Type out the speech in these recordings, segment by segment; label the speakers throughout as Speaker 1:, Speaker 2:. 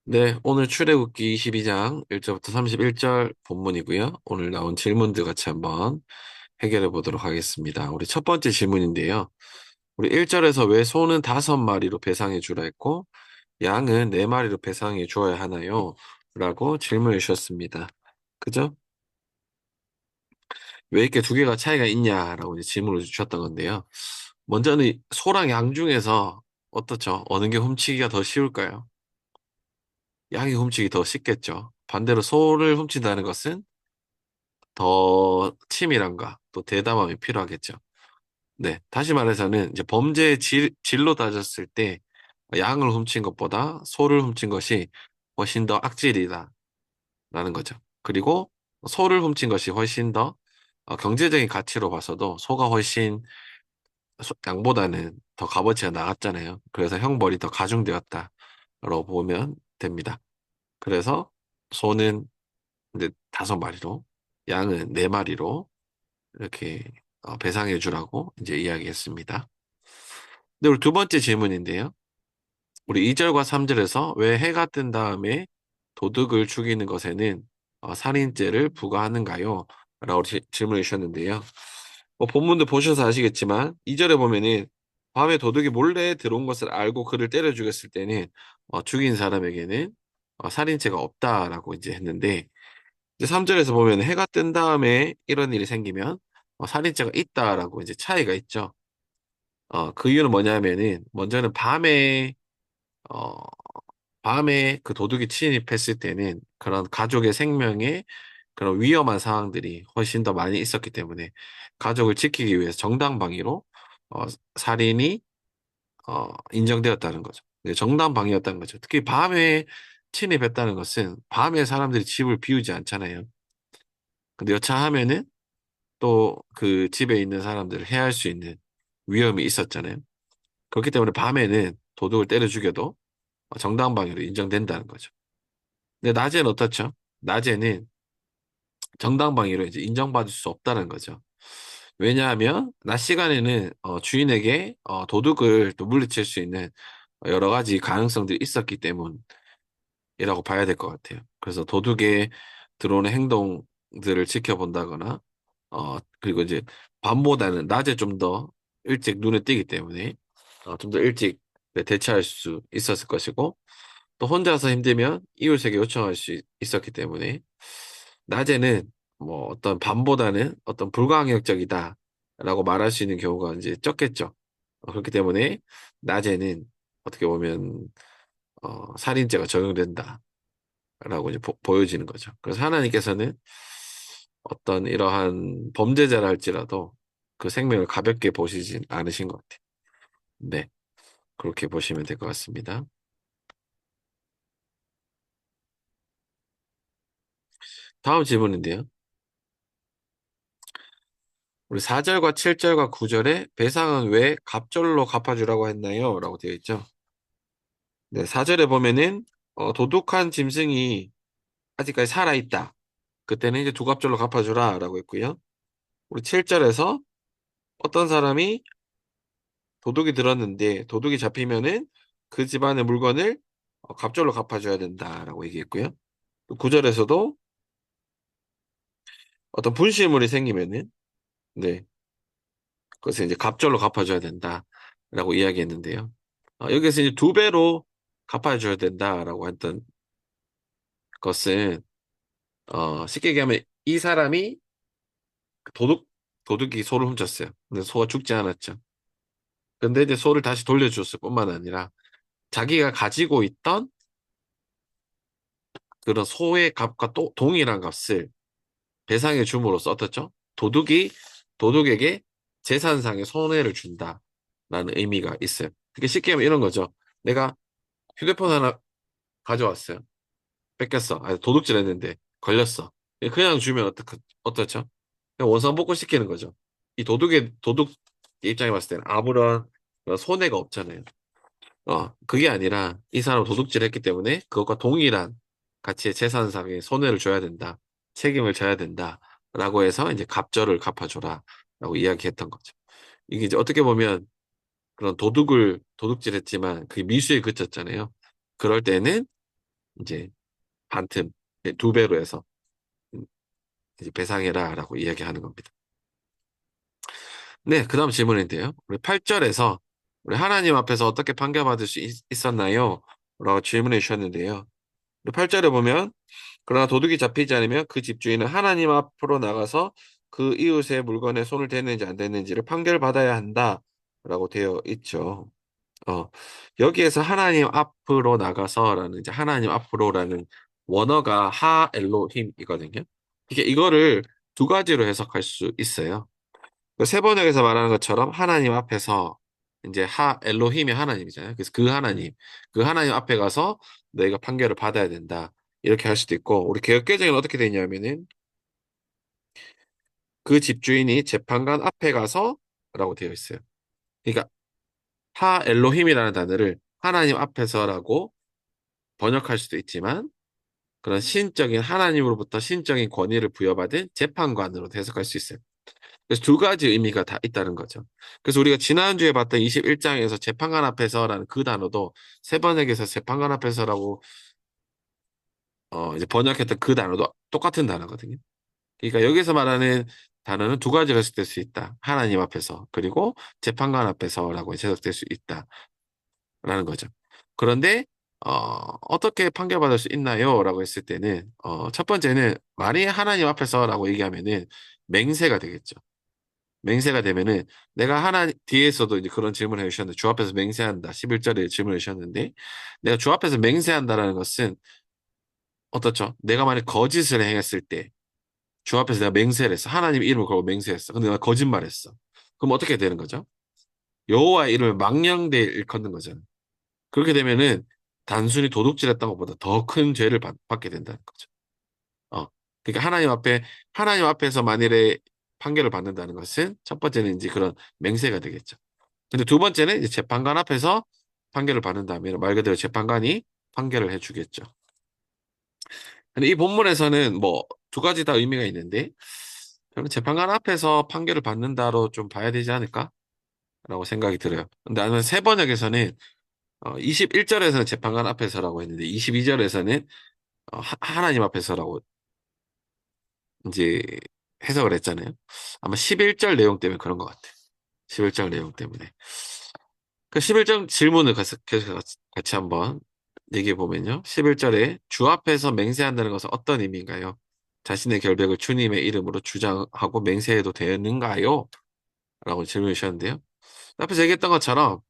Speaker 1: 네, 오늘 출애굽기 22장 1절부터 31절 본문이고요. 오늘 나온 질문들 같이 한번 해결해 보도록 하겠습니다. 우리 첫 번째 질문인데요. 우리 1절에서 왜 소는 5마리로 배상해 주라 했고 양은 4마리로 배상해 주어야 하나요? 라고 질문을 주셨습니다. 그죠? 왜 이렇게 두 개가 차이가 있냐라고 이제 질문을 주셨던 건데요. 먼저는 소랑 양 중에서 어떻죠? 어느 게 훔치기가 더 쉬울까요? 양이 훔치기 더 쉽겠죠. 반대로 소를 훔친다는 것은 더 치밀함과 또 대담함이 필요하겠죠. 네. 다시 말해서는 이제 범죄의 질로 따졌을 때 양을 훔친 것보다 소를 훔친 것이 훨씬 더 악질이다라는 거죠. 그리고 소를 훔친 것이 훨씬 더 경제적인 가치로 봐서도 소가 훨씬 양보다는 더 값어치가 나갔잖아요. 그래서 형벌이 더 가중되었다라고 보면 됩니다. 그래서 소는 이제 5마리로, 양은 4마리로 이렇게 배상해 주라고 이제 이야기했습니다. 근데 우리 두 번째 질문인데요. 우리 2절과 3절에서 왜 해가 뜬 다음에 도둑을 죽이는 것에는 살인죄를 부과하는가요? 라고 질문을 주셨는데요. 뭐 본문도 보셔서 아시겠지만 2절에 보면은 밤에 도둑이 몰래 들어온 것을 알고 그를 때려 죽였을 때는 죽인 사람에게는 살인죄가 없다라고 이제 했는데 이제 3절에서 보면 해가 뜬 다음에 이런 일이 생기면 살인죄가 있다라고 이제 차이가 있죠. 그 이유는 뭐냐면은 먼저는 어, 밤에 그 도둑이 침입했을 때는 그런 가족의 생명에 그런 위험한 상황들이 훨씬 더 많이 있었기 때문에 가족을 지키기 위해서 정당방위로 어, 살인이 인정되었다는 거죠. 네, 정당방위였다는 거죠. 특히 밤에 침입했다는 것은 밤에 사람들이 집을 비우지 않잖아요. 근데 여차하면은 또 그 집에 있는 사람들을 해할 수 있는 위험이 있었잖아요. 그렇기 때문에 밤에는 도둑을 때려 죽여도 정당방위로 인정된다는 거죠. 근데 낮에는 어떻죠? 낮에는 정당방위로 이제 인정받을 수 없다는 거죠. 왜냐하면 낮 시간에는 주인에게 도둑을 또 물리칠 수 있는 여러 가지 가능성들이 있었기 때문이라고 봐야 될 것 같아요. 그래서 도둑의 들어오는 행동들을 지켜본다거나 그리고 이제 밤보다는 낮에 좀 더 일찍 눈에 띄기 때문에 좀 더 일찍 네, 대처할 수 있었을 것이고 또 혼자서 힘들면 이웃에게 요청할 수 있었기 때문에 낮에는 뭐 어떤 밤보다는 어떤 불가항력적이다라고 말할 수 있는 경우가 이제 적겠죠. 그렇기 때문에 낮에는 어떻게 보면 살인죄가 적용된다라고 이제 보여지는 거죠. 그래서 하나님께서는 어떤 이러한 범죄자라 할지라도 그 생명을 가볍게 보시진 않으신 것 같아요. 네, 그렇게 보시면 될 것 같습니다. 다음 질문인데요. 우리 4절과 7절과 9절에 배상은 왜 갑절로 갚아주라고 했나요? 라고 되어 있죠. 네, 4절에 보면은 도둑한 짐승이 아직까지 살아있다. 그때는 이제 두 갑절로 갚아주라 라고 했고요. 우리 7절에서 어떤 사람이 도둑이 들었는데 도둑이 잡히면은 그 집안의 물건을 갑절로 갚아줘야 된다라고 얘기했고요. 또 9절에서도 어떤 분실물이 생기면은 네, 그것을 이제 갑절로 갚아줘야 된다라고 이야기했는데요. 여기서 이제 2배로 갚아줘야 된다라고 했던 것은 쉽게 얘기하면 이 사람이 도둑이 소를 훔쳤어요. 근데 소가 죽지 않았죠. 근데 이제 소를 다시 돌려줬을 뿐만 아니라 자기가 가지고 있던 그런 소의 값과 또 동일한 값을 배상해 줌으로써 어떻죠? 도둑에게 재산상의 손해를 준다라는 의미가 있어요. 그게 쉽게 하면 이런 거죠. 내가 휴대폰 하나 가져왔어요. 뺏겼어. 아니, 도둑질 했는데 걸렸어. 그냥 주면 어떻죠? 그냥 원상복구 시키는 거죠. 이 도둑 입장에 봤을 때는 아무런 그런 손해가 없잖아요. 그게 아니라 이 사람 도둑질 했기 때문에 그것과 동일한 가치의 재산상의 손해를 줘야 된다. 책임을 져야 된다. 라고 해서 이제 갑절을 갚아줘라. 라고 이야기했던 거죠. 이게 이제 어떻게 보면 그런 도둑질 했지만 그게 미수에 그쳤잖아요. 그럴 때는 이제 반틈, 두 배로 해서 음, 이제 배상해라라고 이야기하는 겁니다. 네, 그 다음 질문인데요. 우리 8절에서 우리 하나님 앞에서 어떻게 판결받을 수 있었나요? 라고 질문해 주셨는데요. 우리 8절에 보면 그러나 도둑이 잡히지 않으면 그 집주인은 하나님 앞으로 나가서 그 이웃의 물건에 손을 댔는지 안 댔는지를 판결받아야 한다. 라고 되어 있죠. 어, 여기에서 하나님 앞으로 나가서라는 이제 하나님 앞으로라는 원어가 하 엘로힘이거든요. 이거를 두 가지로 해석할 수 있어요. 그 세번역에서 말하는 것처럼 하나님 앞에서 이제 하 엘로힘이 하나님이잖아요. 그래서 그 하나님 앞에 가서 너희가 판결을 받아야 된다. 이렇게 할 수도 있고 우리 개역개정은 어떻게 되냐면은 그 집주인이 재판관 앞에 가서라고 되어 있어요. 그러니까 하 엘로힘이라는 단어를 하나님 앞에서라고 번역할 수도 있지만 그런 신적인 하나님으로부터 신적인 권위를 부여받은 재판관으로 해석할 수 있어요. 그래서 두 가지 의미가 다 있다는 거죠. 그래서 우리가 지난주에 봤던 21장에서 재판관 앞에서라는 그 단어도 세번역에서 재판관 앞에서라고 이제 번역했던 그 단어도 똑같은 단어거든요. 그러니까 여기서 말하는 단어는 두 가지가 해석될 수 있다. 하나님 앞에서 그리고 재판관 앞에서라고 해석될 수 있다라는 거죠. 그런데 어떻게 판결받을 수 있나요? 라고 했을 때는 첫 번째는 만일 하나님 앞에서라고 얘기하면은 맹세가 되겠죠. 맹세가 되면은 내가 하나 뒤에서도 이제 그런 질문을 해주셨는데 주 앞에서 맹세한다. 11절에 질문을 해주셨는데 내가 주 앞에서 맹세한다라는 것은 어떻죠? 내가 만약 거짓을 행했을 때 주 앞에서 내가 맹세를 했어. 하나님 이름을 걸고 맹세했어. 근데 내가 거짓말했어. 그럼 어떻게 되는 거죠? 여호와의 이름을 망령되이 일컫는 거잖아. 그렇게 되면은 단순히 도둑질했던 것보다 더 큰 죄를 받게 된다는 거죠. 어. 그러니까 하나님 앞에서 만일에 판결을 받는다는 것은 첫 번째는 이제 그런 맹세가 되겠죠. 근데 두 번째는 이제 재판관 앞에서 판결을 받는다면 말 그대로 재판관이 판결을 해주겠죠. 근데 이 본문에서는 뭐 두 가지 다 의미가 있는데 저는 재판관 앞에서 판결을 받는다로 좀 봐야 되지 않을까라고 생각이 들어요. 근데 아니면 세 번역에서는 21절에서는 재판관 앞에서라고 했는데 22절에서는 하나님 앞에서라고 이제 해석을 했잖아요. 아마 11절 내용 때문에 그런 것 같아요. 11절 내용 때문에. 그 11절 질문을 계속 같이 한번 얘기해 보면요. 11절에 주 앞에서 맹세한다는 것은 어떤 의미인가요? 자신의 결백을 주님의 이름으로 주장하고 맹세해도 되는가요? 라고 질문을 주셨는데요. 앞에서 얘기했던 것처럼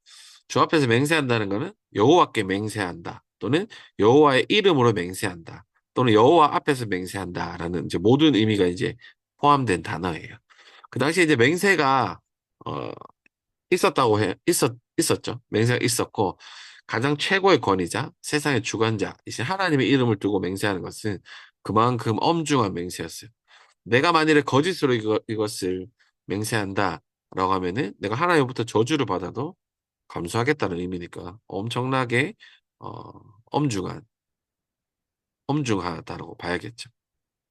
Speaker 1: 주 앞에서 맹세한다는 것은 여호와께 맹세한다. 또는 여호와의 이름으로 맹세한다. 또는 여호와 앞에서 맹세한다라는 이제 모든 의미가 이제 포함된 단어예요. 그 당시에 이제 맹세가 어, 있었죠. 맹세가 있었고, 가장 최고의 권위자, 세상의 주관자, 이제 하나님의 이름을 두고 맹세하는 것은 그만큼 엄중한 맹세였어요. 내가 만일에 거짓으로 이것을 맹세한다라고 하면은 내가 하나님부터 저주를 받아도 감수하겠다는 의미니까 엄청나게, 어, 엄중한, 엄중하다라고 봐야겠죠.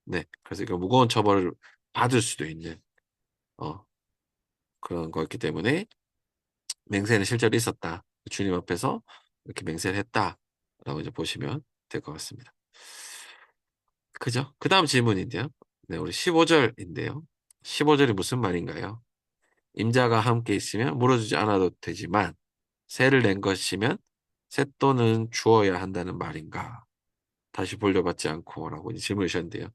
Speaker 1: 네. 그래서 이거 무거운 처벌을 받을 수도 있는, 어, 그런 거였기 때문에 맹세는 실제로 있었다. 주님 앞에서 이렇게 맹세를 했다라고 이제 보시면 될 것 같습니다. 그죠? 그 다음 질문인데요. 네, 우리 15절인데요. 15절이 무슨 말인가요? 임자가 함께 있으면 물어주지 않아도 되지만 세를 낸 것이면 세또는 주어야 한다는 말인가? 다시 돌려받지 않고라고 이제 질문을 주셨는데요.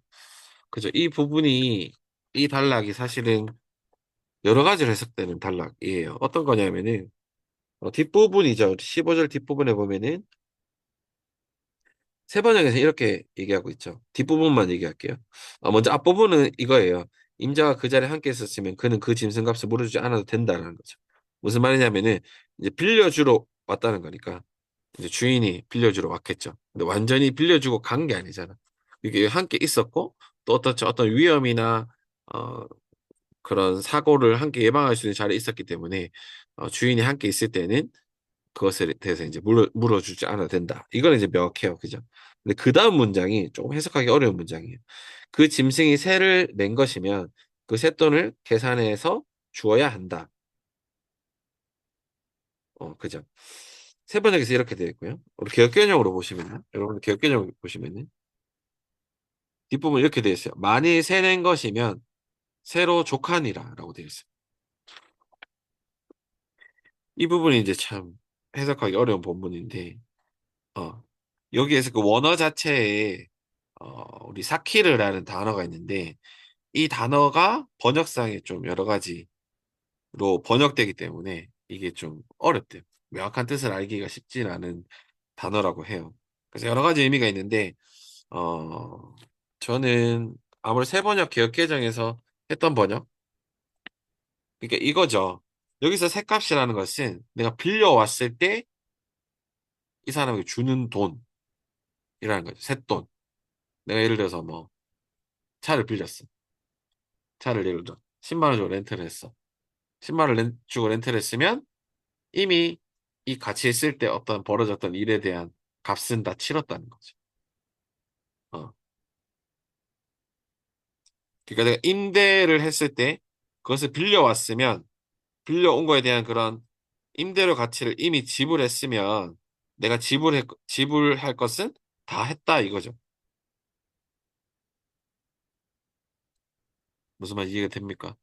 Speaker 1: 그죠? 이 단락이 사실은 여러 가지로 해석되는 단락이에요. 어떤 거냐면은 뒷부분이죠. 15절 뒷부분에 보면은 세 번역에서 이렇게 얘기하고 있죠. 뒷부분만 얘기할게요. 먼저 앞부분은 이거예요. 임자가 그 자리에 함께 있었으면 그는 그 짐승값을 물어주지 않아도 된다는 거죠. 무슨 말이냐면은 이제 빌려주러 왔다는 거니까 이제 주인이 빌려주러 왔겠죠. 근데 완전히 빌려주고 간 게 아니잖아. 이게 함께 있었고 또 어떤 위험이나 어, 그런 사고를 함께 예방할 수 있는 자리에 있었기 때문에 주인이 함께 있을 때는 그것에 대해서 이제 물어주지 않아도 된다. 이거는 이제 명확해요. 그죠? 근데 그 다음 문장이 조금 해석하기 어려운 문장이에요. 그 짐승이 세를 낸 것이면 그 쇳돈을 계산해서 주어야 한다. 그죠? 세번역에서 이렇게 되어 있고요. 우리 개혁개정으로 보시면요. 여러분 개혁개정 보시면요. 뒷부분 이렇게 되어 있어요. 만일 세낸 것이면 새로 족하니라라고 되어 있어요. 이 부분이 이제 참 해석하기 어려운 본문인데, 어, 여기에서 그 원어 자체에 우리 사키르라는 단어가 있는데 이 단어가 번역상에 좀 여러 가지로 번역되기 때문에 이게 좀 어렵대요. 명확한 뜻을 알기가 쉽진 않은 단어라고 해요. 그래서 여러 가지 의미가 있는데 어, 저는 아무리 새 번역 개혁 개정에서 했던 번역, 그러니까 이거죠. 여기서 새값이라는 것은 내가 빌려왔을 때 이 사람에게 주는 돈이라는 거죠. 새돈. 내가 예를 들어서 뭐 차를 빌렸어. 차를 예를 들어 10만 원 주고 렌트를 했어. 10만 원 주고 렌트를 했으면 이미 이 같이 있을 때 어떤 벌어졌던 일에 대한 값은 다 치렀다는 거죠. 어. 그러니까 내가 임대를 했을 때 그것을 빌려왔으면 빌려온 거에 대한 그런 임대료 가치를 이미 지불했으면 내가 지불할 것은 다 했다 이거죠. 무슨 말 이해가 됩니까?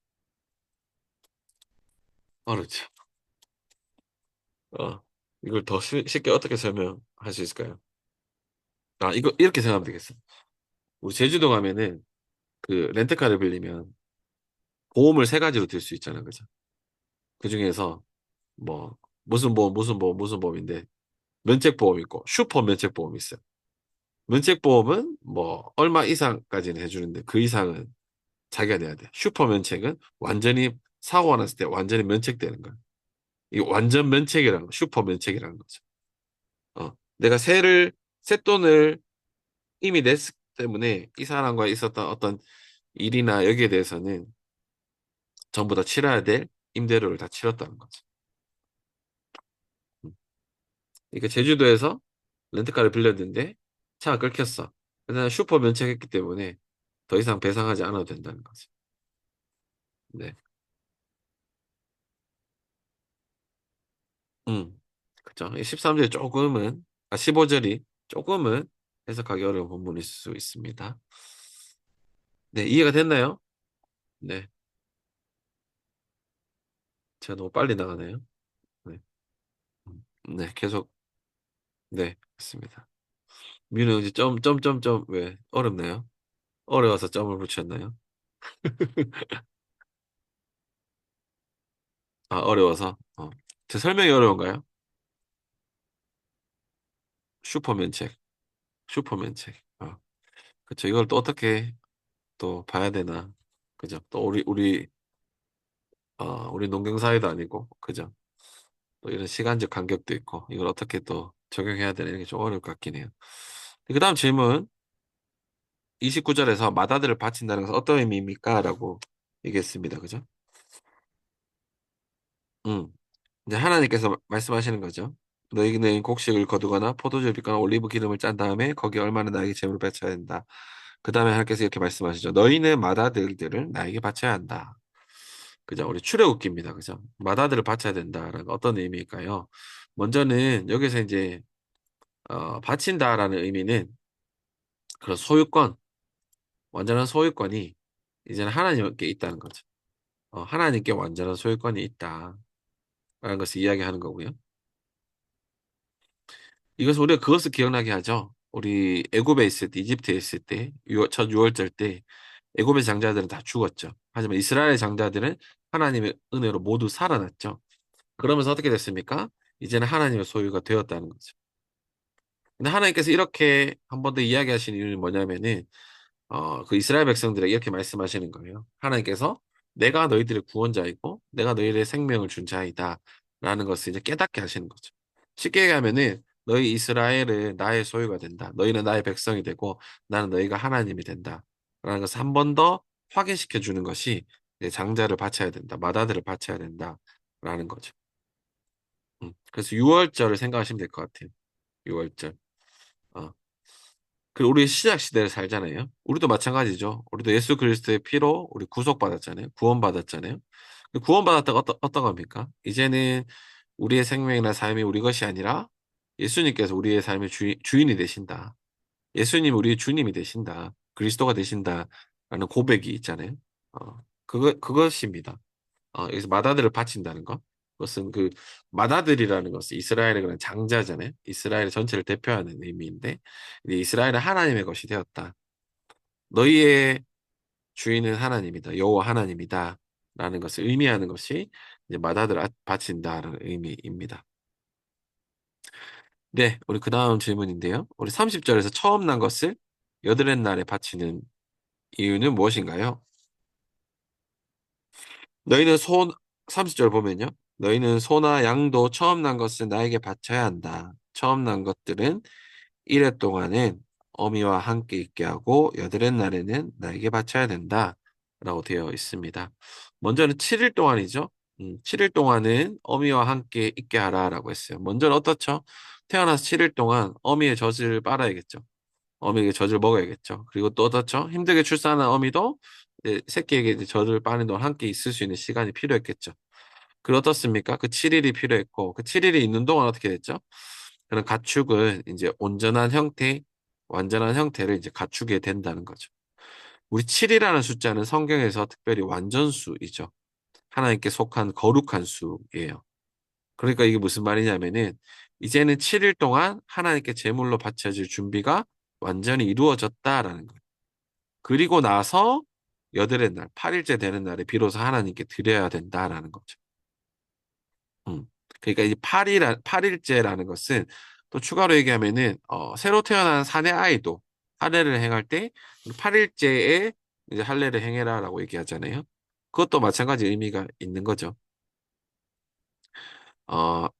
Speaker 1: 어렵죠. 어. 이걸 더 쉽게 어떻게 설명할 수 있을까요? 아, 이거 이렇게 생각하면 되겠어. 우리 제주도 가면은 그 렌트카를 빌리면 보험을 세 가지로 들 수 있잖아요. 그죠? 그 중에서 뭐 무슨 보험인데 면책보험 있고 슈퍼 면책보험이 있어요. 면책보험은 뭐 얼마 이상까지는 해주는데 그 이상은 자기가 내야 돼. 슈퍼 면책은 완전히 사고가 났을 때 완전히 면책되는 거야. 이 완전 면책이라는 거, 슈퍼 면책이라는 거죠. 내가 새 돈을 이미 냈기 때문에 이 사람과 있었던 어떤 일이나 여기에 대해서는 전부 다 치러야 될 임대료를 다 치렀다는 거죠. 음. 그러니까 제주도에서 렌트카를 빌렸는데 차가 끊겼어. 그냥 슈퍼 면책했기 때문에 더 이상 배상하지 않아도 된다는 거죠. 네. 그죠. 13절이 조금은, 15절이 조금은 해석하기 어려운 본문일 수 있습니다. 네, 이해가 됐나요? 네. 제가 너무 빨리 나가네요. 네. 네, 계속, 네, 맞습니다. 민우 이제 왜, 어렵나요? 어려워서 점을 붙였나요? 아, 어려워서? 제 설명이 어려운가요? 슈퍼맨책, 슈퍼맨책. 그쵸. 이걸 또 어떻게 또 봐야 되나. 그죠. 또 우리 농경사회도 아니고, 그죠. 또 이런 시간적 간격도 있고, 이걸 어떻게 또 적용해야 되나, 이런 게 좀 어려울 것 같긴 해요. 그 다음 질문, 29절에서 맏아들을 바친다는 것은 어떤 의미입니까? 라고 얘기했습니다. 그죠? 음. 이제 하나님께서 말씀하시는 거죠. 너희는 곡식을 거두거나 포도주를 빚거나 올리브 기름을 짠 다음에 거기에 얼마나 나에게 재물을 바쳐야 된다. 그 다음에 하나님께서 이렇게 말씀하시죠. 너희는 맏아들들을 나에게 바쳐야 한다. 그죠? 우리 출애굽기입니다. 그죠? 맏아들을 바쳐야 된다라는 어떤 의미일까요? 먼저는 여기서 이제 바친다라는 의미는 그런 소유권, 완전한 소유권이 이제는 하나님께 있다는 거죠. 하나님께 완전한 소유권이 있다라는 것을 이야기하는 거고요. 이것을 우리가 그것을 기억나게 하죠. 우리 애굽에 있을 때, 이집트에 있을 때, 첫 유월절 때 애굽의 장자들은 다 죽었죠. 하지만 이스라엘 장자들은 하나님의 은혜로 모두 살아났죠. 그러면서 어떻게 됐습니까? 이제는 하나님의 소유가 되었다는 거죠. 근데 하나님께서 이렇게 한 번 더 이야기하신 이유는 뭐냐면은 그 이스라엘 백성들에게 이렇게 말씀하시는 거예요. 하나님께서 내가 너희들의 구원자이고 내가 너희들의 생명을 준 자이다 라는 것을 이제 깨닫게 하시는 거죠. 쉽게 얘기하면은 너희 이스라엘은 나의 소유가 된다. 너희는 나의 백성이 되고 나는 너희가 하나님이 된다. 라는 것을 한 번 더 확인시켜 주는 것이 이제 장자를 바쳐야 된다. 맏아들을 바쳐야 된다. 라는 거죠. 그래서 유월절을 생각하시면 될 것 같아요. 유월절. 어. 그리고 우리 신약 시대를 살잖아요. 우리도 마찬가지죠. 우리도 예수 그리스도의 피로 우리 구속받았잖아요. 구원받았잖아요. 그 구원받았다가 어떤 겁니까? 이제는 우리의 생명이나 삶이 우리 것이 아니라 예수님께서 우리의 삶의 주인이 되신다. 예수님 우리의 주님이 되신다. 그리스도가 되신다라는 고백이 있잖아요. 그것입니다. 여기서 맏아들을 바친다는 것. 그것은 그 맏아들이라는 것은 이스라엘의 그런 장자잖아요. 이스라엘 전체를 대표하는 의미인데, 이제 이스라엘은 하나님의 것이 되었다. 너희의 주인은 하나님이다. 여호와 하나님이다. 라는 것을 의미하는 것이 이제 맏아들을 바친다라는 의미입니다. 네, 우리 그 다음 질문인데요. 우리 30절에서 처음 난 것을 여드렛 날에 바치는 이유는 무엇인가요? 너희는 30절 보면요. 너희는 소나 양도 처음 난 것을 나에게 바쳐야 한다. 처음 난 것들은 이래 동안은 어미와 함께 있게 하고 여드렛 날에는 나에게 바쳐야 된다. 라고 되어 있습니다. 먼저는 7일 동안이죠. 7일 동안은 어미와 함께 있게 하라라고 했어요. 먼저는 어떻죠? 태어나서 7일 동안 어미의 젖을 빨아야겠죠. 어미에게 젖을 먹어야겠죠. 그리고 또 어떻죠? 힘들게 출산한 어미도 이제 새끼에게 이제 젖을 빠는 동안 함께 있을 수 있는 시간이 필요했겠죠. 그리고 어떻습니까? 그 7일이 필요했고, 그 7일이 있는 동안 어떻게 됐죠? 그런 가축은 이제 온전한 형태, 완전한 형태를 이제 갖추게 된다는 거죠. 우리 7이라는 숫자는 성경에서 특별히 완전수이죠. 하나님께 속한 거룩한 수예요. 그러니까 이게 무슨 말이냐면은 이제는 7일 동안 하나님께 제물로 바쳐질 준비가 완전히 이루어졌다라는 거예요. 그리고 나서 여덟의 날, 8일째 되는 날에 비로소 하나님께 드려야 된다라는 거죠. 음. 그러니까 이 8일째라는 것은 또 추가로 얘기하면은 새로 태어난 사내 아이도 할례를 행할 때 8일째에 이제 할례를 행해라라고 얘기하잖아요. 그것도 마찬가지 의미가 있는 거죠.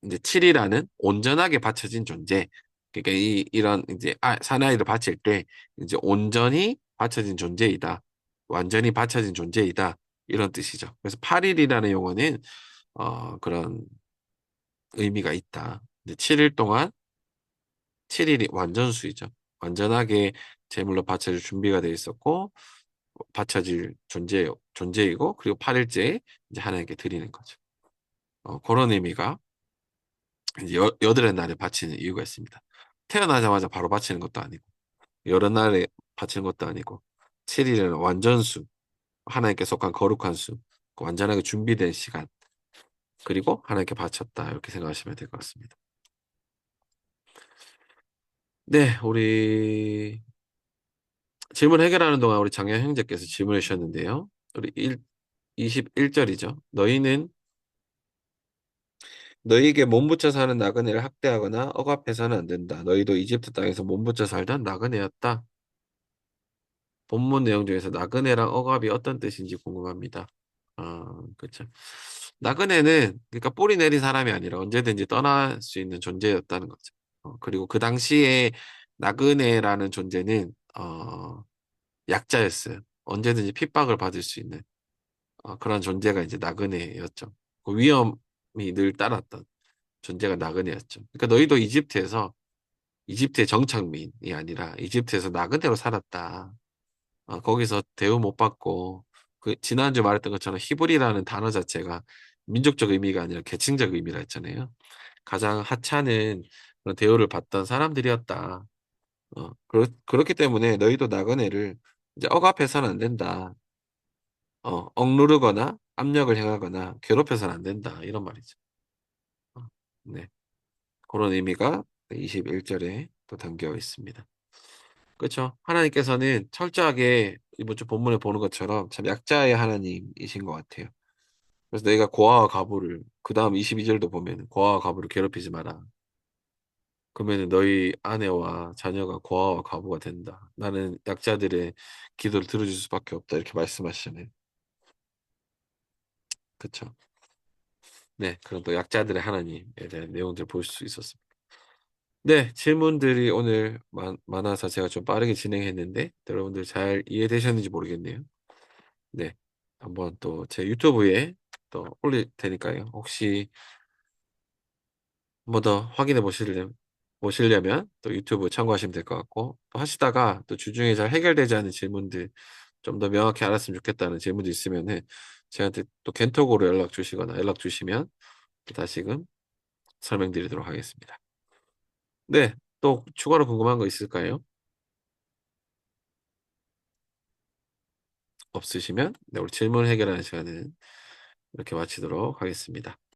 Speaker 1: 이제 7이라는 온전하게 바쳐진 존재. 그러니까 이런 이제 사나이를 바칠 때 이제 온전히 바쳐진 존재이다. 완전히 바쳐진 존재이다. 이런 뜻이죠. 그래서 8일이라는 용어는 그런 의미가 있다. 이제 7일 동안 7일이 완전수이죠. 완전하게 제물로 바쳐질 준비가 되어 있었고 바쳐질 존재이고 그리고 8일째 이제 하나님께 드리는 거죠. 그런 의미가 이제 여덟의 날에 바치는 이유가 있습니다. 태어나자마자 바로 바치는 것도 아니고, 여러 날에 바치는 것도 아니고, 7일은 완전수, 하나님께 속한 거룩한 수, 그 완전하게 준비된 시간, 그리고 하나님께 바쳤다. 이렇게 생각하시면 될 것 같습니다. 네, 우리 질문 해결하는 동안 우리 장현 형제께서 질문해 주셨는데요. 우리 21절이죠. 너희에게 몸부쳐 사는 나그네를 학대하거나 억압해서는 안 된다. 너희도 이집트 땅에서 몸부쳐 살던 나그네였다. 본문 내용 중에서 나그네랑 억압이 어떤 뜻인지 궁금합니다. 그렇죠. 나그네는 그러니까 뿌리 내린 사람이 아니라 언제든지 떠날 수 있는 존재였다는 거죠. 그리고 그 당시에 나그네라는 존재는 약자였어요. 언제든지 핍박을 받을 수 있는 그런 존재가 이제 나그네였죠. 그 위험이 늘 따랐던 존재가 나그네였죠. 그러니까 너희도 이집트의 정착민이 아니라 이집트에서 나그네로 살았다. 거기서 대우 못 받고 그 지난주 말했던 것처럼 히브리라는 단어 자체가 민족적 의미가 아니라 계층적 의미라 했잖아요. 가장 하찮은 그런 대우를 받던 사람들이었다. 그렇기 때문에 너희도 나그네를 이제 억압해서는 안 된다. 억누르거나 압력을 행하거나 괴롭혀서는 안 된다. 이런 말이죠. 네. 그런 의미가 21절에 또 담겨 있습니다. 그렇죠. 하나님께서는 철저하게 이번 주 본문에 보는 것처럼 참 약자의 하나님이신 것 같아요. 그래서 너희가 고아와 과부를 그 다음 22절도 보면 고아와 과부를 괴롭히지 마라. 그러면 너희 아내와 자녀가 고아와 과부가 된다. 나는 약자들의 기도를 들어줄 수밖에 없다. 이렇게 말씀하시잖아요. 그렇죠. 네, 그런 또 약자들의 하나님에 대한 내용들을 볼 수 있었습니다. 네, 질문들이 오늘 많아서 제가 좀 빠르게 진행했는데 여러분들 잘 이해되셨는지 모르겠네요. 네. 한번 또 제 유튜브에 또 올릴 테니까요. 혹시 한 번 더 확인해 보시려면 또 유튜브 참고하시면 될 것 같고, 또 하시다가 또 주중에 잘 해결되지 않은 질문들 좀 더 명확히 알았으면 좋겠다는 질문도 있으면은 저한테 또 겐톡으로 연락 주시거나 연락 주시면 또 다시금 설명드리도록 하겠습니다. 네. 또 추가로 궁금한 거 있을까요? 없으시면 네, 우리 질문 해결하는 시간은 이렇게 마치도록 하겠습니다.